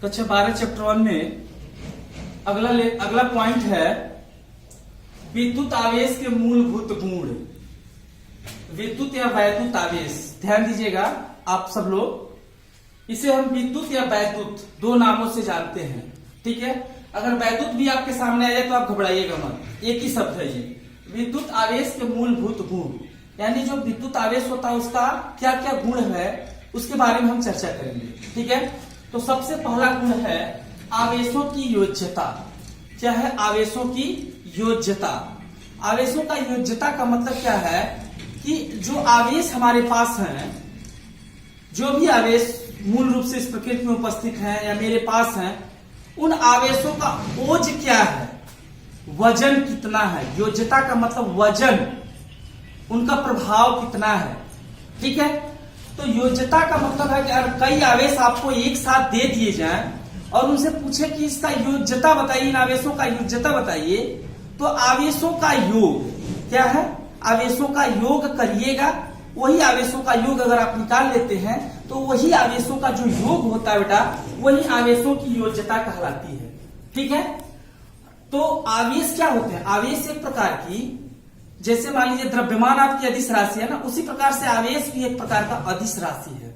कक्षा 12 चैप्टर 1 में अगला पॉइंट है विद्युत आवेश के मूलभूत गुण। विद्युत या वैद्युत आवेश, ध्यान दीजिएगा आप सब लोग, इसे हम विद्युत या वैद्युत दो नामों से जानते हैं। ठीक है, अगर वैद्युत भी आपके सामने आ जाए तो आप घबराइएगा मत, एक ही शब्द है ये। विद्युत आवेश के मूलभूत गुण, यानी जो विद्युत आवेश होता है उसका क्या क्या गुण है उसके बारे में हम चर्चा करेंगे। ठीक है, तो सबसे पहला गुण है आवेशों की योज्यता। क्या है? आवेशों की योज्यता। आवेशों का योज्यता का मतलब क्या है कि जो आवेश हमारे पास हैं, जो भी आवेश मूल रूप से इस प्रकृति में उपस्थित हैं या मेरे पास हैं, उन आवेशों का ओज क्या है, वजन कितना है। योज्यता का मतलब वजन, उनका प्रभाव कितना है। ठीक है, तो योज्यता का मतलब है कि अगर कई आवेश आपको एक साथ दे दिए जाएं और उनसे पूछे कि इसका योज्यता बताइए, इन आवेशों का योज्यता बताइए, तो आवेशों का योग क्या है, आवेशों का योग करिएगा। वही आवेशों का योग अगर आप निकाल लेते हैं तो वही आवेशों का जो योग होता है बेटा, वही आवेशों की योज्यता कहलाती है। ठीक है, तो आवेश क्या होते हैं? आवेश एक प्रकार की, जैसे मान लीजिए द्रव्यमान आपकी अदिश राशि है ना, उसी प्रकार से आवेश भी एक प्रकार का अदिश राशि है।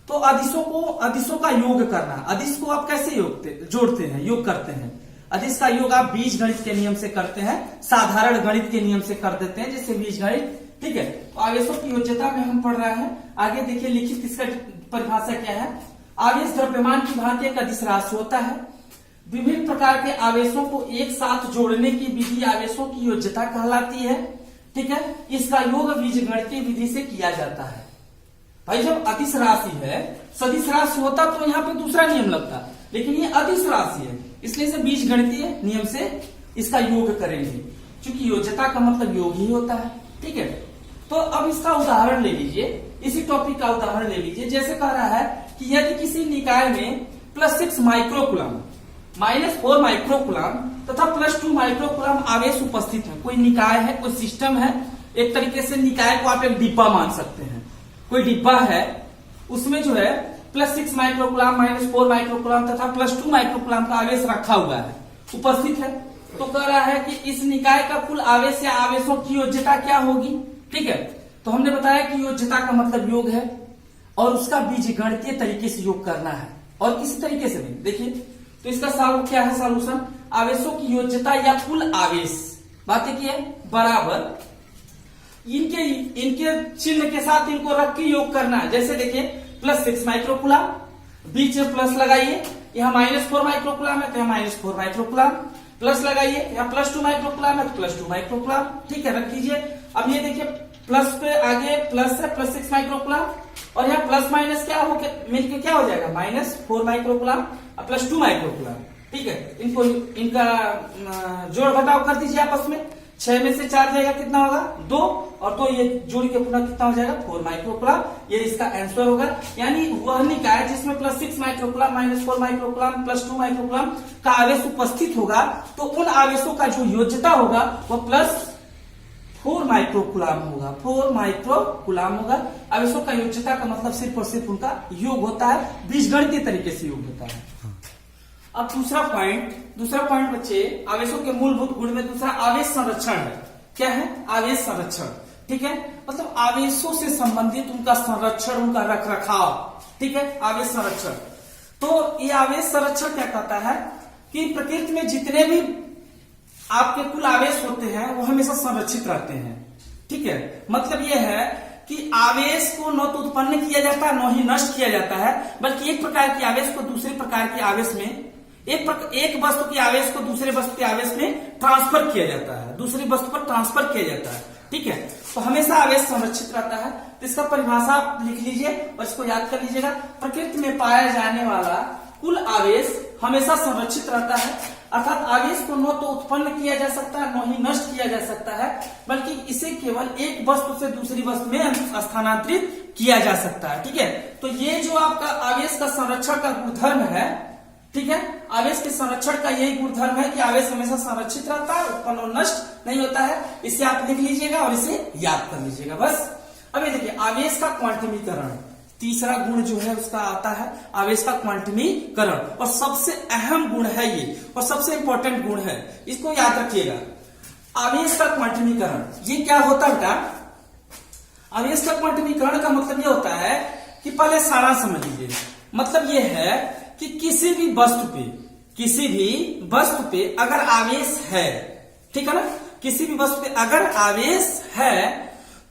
तो अदिशों का योग करना, अदिश को आप कैसे जोड़ते हैं, योग करते हैं। अदिश का योग आप बीज गणित के नियम से करते हैं, साधारण गणित के नियम से कर देते हैं, जैसे बीज गणित। ठीक है, तो आवेशों की योज्यता में हम पढ़ रहे हैं। आगे देखिए लिखित इसका परिभाषा क्या है। आवेश द्रव्यमान की भांति एक अदिश राशि होता है। विभिन्न प्रकार के आवेशों को एक साथ जोड़ने की विधि आवेशों की योज्यता कहलाती है। ठीक है, इसका योग बीजगणितीय विधि से किया जाता है। भाई जब अदिश राशि है, सदिश राशि होता तो यहाँ पे दूसरा नियम लगता, लेकिन ये अदिश राशि है, इसलिए इसे बीजगणितीय नियम से इसका योग करेंगे, क्योंकि योज्यता का मतलब योग ही होता है। ठीक है, तो अब इसका उदाहरण ले लीजिए, इसी टॉपिक का उदाहरण ले लीजिए। जैसे कह रहा है कि यदि किसी निकाय में +6 माइक्रोकुलम, -4 माइक्रोकुलम तथा +2 माइक्रोकुलम आवेश उपस्थित है। कोई निकाय है, कोई सिस्टम है, एक तरीके से निकाय को आप एक डिब्बा मान सकते हैं। कोई डिब्बा है, उसमें जो है +6 माइक्रोकुलम, -4 माइक्रोकुलम तथा +2 माइक्रोकुलम का आवेश रखा हुआ है, उपस्थित है। तो कह रहा है कि इस निकाय का कुल आवेश या आवेशों की योज्यता क्या होगी। ठीक है, तो हमने बताया कि योज्यता का मतलब योग है और उसका बीजगणितीय तरीके से योग करना है, और किसी तरीके से नहीं। देखिए, तो इसका क्या है सॉल्यूशन, आवेशों की योज्यता या कुल आवेश, बातें की है, बराबर इनके चिन्ह के साथ इनको रख के योग करना है। जैसे देखिए +6 माइक्रोकुलम, बीच में प्लस लगाइए, यहाँ -4 माइक्रोकुलम है तो यहाँ -4 माइक्रोकुलम, प्लस लगाइए, यहाँ +2 माइक्रोकुलम है तो +2 माइक्रोकुलम। ठीक है, रख लीजिए। अब ये देखिए प्लस पे आगे प्लस है, +6 माइक्रोकुलम, और यहाँ प्लस माइनस क्या हो मिलके क्या हो जाएगा, -4 माइक्रोकुलम और +2 माइक्रोकुलम। ठीक है, इनका जोड़ घटाव कर दीजिए आपस में। 6 में से 4 जाएगा, कितना होगा, 2, और 2 ये जोड़ के पुनः कितना हो जाएगा, 4 माइक्रोकुलम। ये इसका आंसर होगा। यानी वह निकाय जिसमें +6 माइक्रोकुलम, -4 माइक्रोकुलम, +2 माइक्रोकुलम का आवेश उपस्थित होगा, तो उन आवेशों का जो योज्यता होगा वह +4 माइक्रोकुलम होगा, 4 माइक्रोकुलम होगा। आवेशों का योज्यता का मतलब सिर्फ और सिर्फ उनका योग होता है, बीजगणितीय तरीके से योग होता है। अब दूसरा पॉइंट बच्चे, आवेशों के मूलभूत गुण में दूसरा आवेश संरक्षण है। क्या है? आवेश संरक्षण। ठीक है, मतलब आवेशों से संबंधित उनका संरक्षण, उनका रख रखाव। ठीक है, आवेश संरक्षण। तो ये आवेश संरक्षण क्या कहता है कि प्रकृति में जितने भी आपके कुल आवेश होते हैं वो हमेशा संरक्षित रहते हैं। ठीक है, मतलब ये है कि आवेश को न तो उत्पन्न किया जाता है न ही नष्ट किया जाता है, बल्कि एक प्रकार के आवेश को दूसरे प्रकार के आवेश में, एक वस्तु के आवेश को दूसरे वस्तु के आवेश में ट्रांसफर किया जाता है, दूसरी वस्तु पर ट्रांसफर किया जाता है। ठीक है, तो हमेशा आवेश संरक्षित रहता है। तो इसका परिभाषा आप लिख लीजिए और इसको याद कर लीजिएगा। प्रकृति में पाया जाने वाला कुल आवेश हमेशा संरक्षित रहता है, अर्थात आवेश को न तो उत्पन्न किया जा सकता है न ही नष्ट किया जा सकता है, बल्कि इसे केवल एक वस्तु से दूसरी वस्तु में स्थानांतरित किया जा सकता है। ठीक है, तो ये जो आपका आवेश का संरक्षण का गुणधर्म है, ठीक है, आवेश के संरक्षण का यही गुणधर्म है कि आवेश हमेशा संरक्षित रहता है, उत्पन्न और नष्ट नहीं होता है। इसे आप लिख लीजिएगा और इसे याद कर लीजिएगा बस। अब ये देखिए आवेश का क्वांटमीकरण। तीसरा गुण जो है उसका आता है आवेश का क्वांटमीकरण, और सबसे अहम गुण है ये, और सबसे इंपॉर्टेंट गुण है, इसको याद रखिएगा। आवेश का क्वांटमीकरण ये क्या होता है बेटा? आवेश का क्वांटमीकरण का मतलब ये होता है कि पहले सारांश समझ लीजिए। मतलब ये है कि किसी भी वस्तु पे अगर आवेश है, ठीक है ना, किसी भी वस्तु पे अगर आवेश है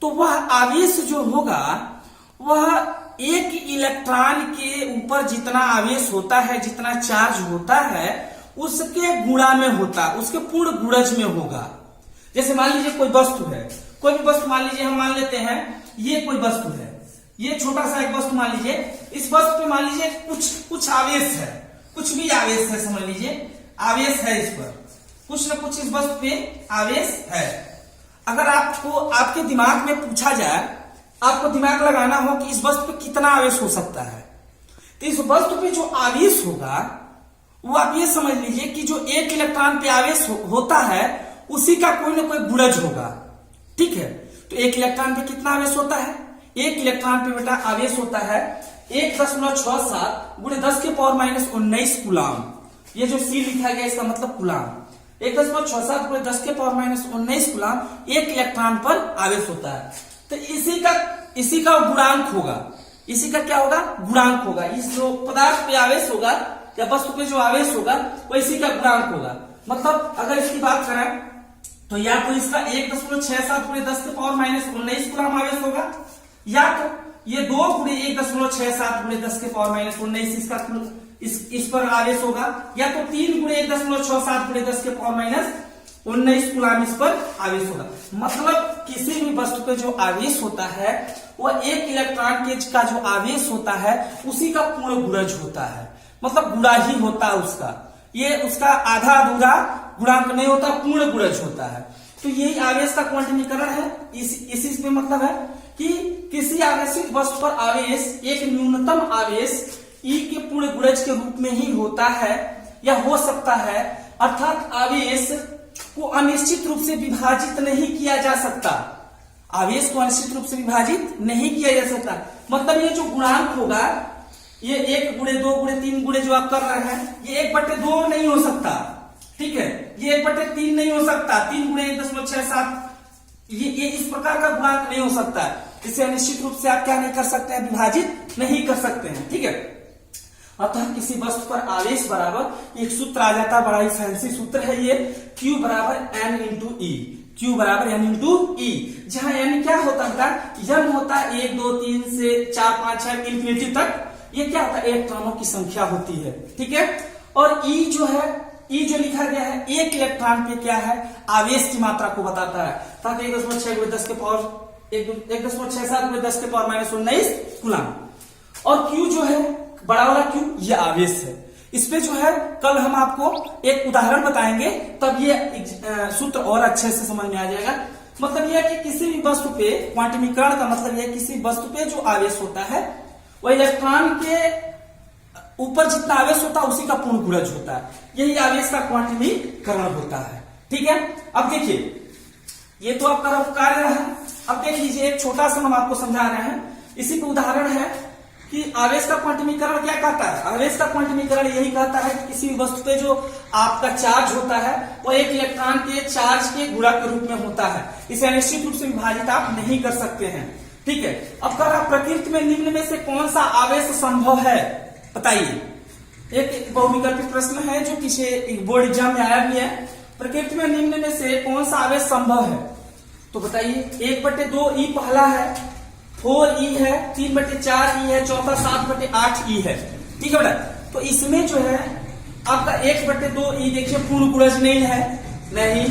तो वह आवेश जो होगा वह एक इलेक्ट्रॉन के ऊपर जितना आवेश होता है, जितना चार्ज होता है, उसके गुणा में होता, उसके पूर्ण गुणज में होगा। जैसे मान लीजिए कोई वस्तु है, कोई भी वस्तु मान लीजिए, हम मान लेते हैं ये कोई वस्तु है, ये छोटा सा एक वस्तु मान लीजिए, इस वस्तु पे मान लीजिए कुछ आवेश है, कुछ भी आवेश है, समझ लीजिए आवेश है, इस पर कुछ न कुछ इस वस्तु पे आवेश है। अगर आपको आपके दिमाग में पूछा जाए, आपको दिमाग लगाना हो कि इस वस्तु पे कितना आवेश हो सकता है, तो इस वस्तु पे जो आवेश होगा वो आप ये समझ लीजिए कि जो एक इलेक्ट्रॉन पे आवेश होता है उसी का कोई ना कोई गुणज होगा, ठीक है। तो एक इलेक्ट्रॉन पे कितना आवेश होता है? एक इलेक्ट्रॉन पे बेटा आवेश होता है 1.67 गुणे 10 के पावर माइनस 19 कूलाम। ये जो सी लिखा गया इसका मतलब कूलाम, 1.67 गुणे 10 के पावर माइनस 19 कूलाम एक इलेक्ट्रॉन पर आवेश होता है। तो इसी का गुणांक होगा, इसी का क्या होगा? गुणांक होगा। इस जो पदार्थ पे आवेश होगा या वस्तु पे जो आवेश होगा वो इसी का गुणांक होगा। मतलब अगर इसकी बात करें तो या तो इसका 1.67 गुणे 10 के पावर माइनस 19 कूलाम आवेश होगा, या तो ये 2 गुणे 1.67 गुणे 10 के पावर माइनस 19 इसका इस पर आवेश होगा, या तो 3 गुणे 1.67 गुणे 10 के पावर माइनस 19 कूलाम इस पर आवेश होगा। मतलब किसी भी वस्तु पे जो आवेश होता है वो एक इलेक्ट्रॉन के का जो आवेश होता है उसी का पूर्ण गुणज होता है, मतलब गुणा ही होता है उसका, ये उसका आधा अधूरा गुणांक नहीं होता, पूर्ण गुणज होता है। तो यही आवेश का क्वांटमीकरण है। इसी में मतलब है कि किसी आवेशित वस्तु पर आवेश एक न्यूनतम आवेश E के पूर्ण गुणज के रूप में ही होता है या हो सकता है, अर्थात आवेश को अनिश्चित रूप से विभाजित नहीं किया जा सकता, आवेश को अनिश्चित रूप से विभाजित नहीं किया जा सकता। मतलब ये जो गुणांक होगा, ये 1 गुणे 2 गुणे 3 गुणे जो आप कर रहे हैं, ये 1/2 नहीं हो सकता, ठीक है, ये 1/3 नहीं हो सकता, 3 गुणे 1.67 ये इस प्रकार का गुणांक नहीं हो सकता है। इसे अनिश्चित रूप से आप क्या नहीं कर सकते हैं? विभाजित नहीं कर सकते हैं, ठीक है। अतः किसी वस्तु पर आवेश बराबर एक सूत्र आ जाता है, बड़ा ही फैंसी सूत्र है ये, Q बराबर N इंटू ई, Q बराबर N इंटू ई, जहां N क्या होता है? N होता है 1 2 3 से 4 5 6 इंफिनिटी तक, ये क्या होता है? इलेक्ट्रॉनों की संख्या होती है, ठीक है। और E जो है, E जो लिखा गया है एक इलेक्ट्रॉन पे क्या है? आवेश की मात्रा को बताता है, ताकि 1.6 गुणे 10 के पावर 1.67 गुणे 10 के पावर माइनस 19 कूलाम। और Q जो है बड़ा वाला Q, ये आवेश है। इस पे जो है कल हम आपको एक उदाहरण बताएंगे, तब ये सूत्र और अच्छे से समझ में आ जाएगा। मतलब यह है कि किसी भी वस्तु पे क्वांटमीकरण का मतलब यह किसी वस्तु पे जो आवेश होता है वह इलेक्ट्रॉन के ऊपर जितना आवेश होता है उसी का पूर्ण गुणज होता है, यही आवेश का क्वांटमीकरण होता है, ठीक है। अब देखिए ये तो आपका कार्य रहा। अब देख लीजिए एक छोटा सा हम आपको समझा रहे हैं, इसी का उदाहरण है कि आवेश का क्वांटमीकरण क्या कहता है? आवेश का क्वांटमीकरण यही कहता है कि किसी भी वस्तु पे जो आपका चार्ज होता है वो एक इलेक्ट्रॉन के चार्ज के गुणा के रूप में होता है, इसे अनिश्चित रूप से विभाजित आप नहीं कर सकते हैं, ठीक है। अब कर प्रकृति में निम्न में से कौन सा आवेश संभव है बताइए। एक बहुविकल्पित प्रश्न है जो किसी बोर्ड एग्जाम में आया भी है। प्रकृति में निम्न में से कौन सा आवेश संभव है? तो बताइए 1/2 E पहला है, 4 E है, 3/4 E है, चौथा 7/8 E है, ठीक है बेटा। तो इसमें जो है आपका 1/2 E देखिए पूर्ण गुणज नहीं है, नहीं।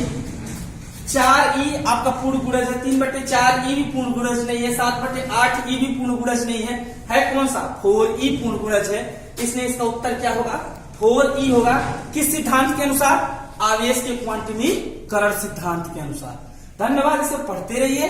4 E आपका पूर्ण गुणज है, 3/4 E भी पूर्ण गुणज नहीं है, 7/8 E भी पूर्ण गुणज नहीं है कौन सा? 4 E पूर्ण गुणज है। इसलिए इसका उत्तर क्या होगा? 4 E होगा। किस सिद्धांत के अनुसार? आवेश के क्वांटमीकरण सिद्धांत के अनुसार। धन्यवाद, इसे पढ़ते रहिए।